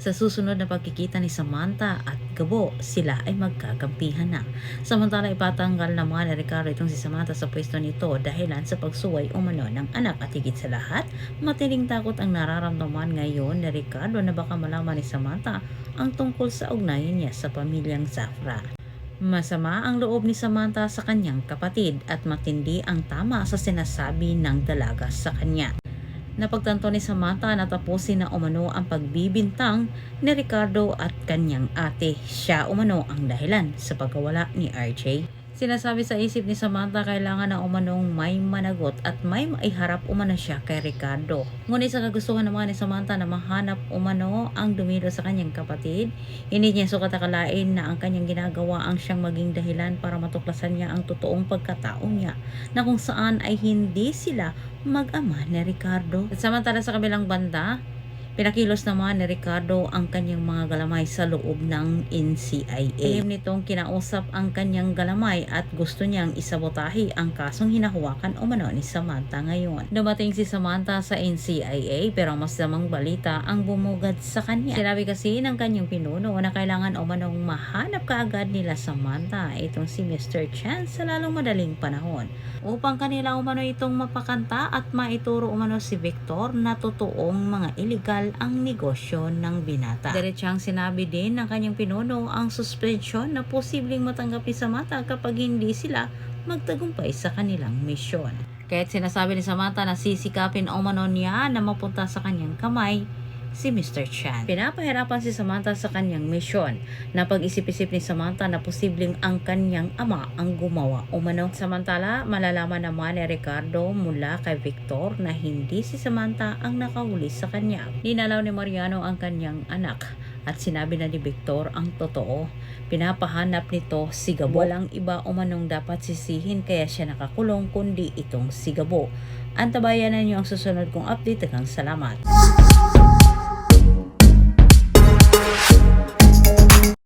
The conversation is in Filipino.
Sa susunod na pagkikita ni Samantha at Gabo, sila ay magkakampihan na. Samantala ipatanggal naman ni Ricardo itong si Samantha sa pwesto nito dahilan sa pagsuway umano ng anak at higit sa lahat, matinding takot ang nararamdaman ngayon ni Ricardo na baka malaman ni Samantha ang tungkol sa ugnayan niya sa pamilyang Zafra. Masama ang loob ni Samantha sa kanyang kapatid at matindi ang tama sa sinasabi ng dalaga sa kanya. Napagtanto ni Samantha na tapusin na umano ang pagbibintang ni Ricardo at kanyang ate. Siya umano ang dahilan sa pagkawala ni RJ. Sinasabi sa isip ni Samantha kailangan na umanong may managot at may maiharap umano siya kay Ricardo. Ngunit sa kagustuhan naman ni Samantha na mahanap umano ang dumilo sa kanyang kapatid, hindi niya sukat akalain na ang kanyang ginagawa ang siyang maging dahilan para matuklasan niya ang totoong pagkatao niya na kung saan ay hindi sila mag-ama ni Ricardo. At samantala sa kabilang banda, pinakilos naman ni Ricardo ang kanyang mga galamay sa loob ng NCIA. Ilim nitong kinausap ang kanyang galamay at gusto niyang isabotahi ang kasong hinahawakan umano ni Samantha ngayon. Dumating si Samantha sa NCIA pero mas damang balita ang bumugad sa kanya. Sinabi kasi ng kanyang pinuno na kailangan umanong mahanap kaagad nila Samantha itong si Mr. Chan sa lalong madaling panahon upang kanila umano itong mapakanta at maituro umano si Victor na totoong mga illegal ang negosyo ng binata. Diretsang sinabi din ng kanyang pinuno ang suspensyon na posibleng matanggap ni Samantha kapag hindi sila magtagumpay sa kanilang misyon. Kaya't sinasabi ni Samantha na sisikapin umano niya na mapunta sa kanyang kamay si Mr. Chan. Pinapahirapan si Samantha sa kanyang misyon. Napag-isip-isip ni Samantha na posibleng ang kanyang ama ang gumawa umano. Samantala, malalaman naman ni Ricardo mula kay Victor na hindi si Samantha ang nakahuli sa kanya. Ninalaw ni Mariano ang kanyang anak at sinabi na ni Victor ang totoo. Pinapahanap nito si Gabo. Walang iba umanong dapat sisihin kaya siya nakakulong kundi itong si Gabo. Antabayan na niyo ang susunod kong update. Salamat.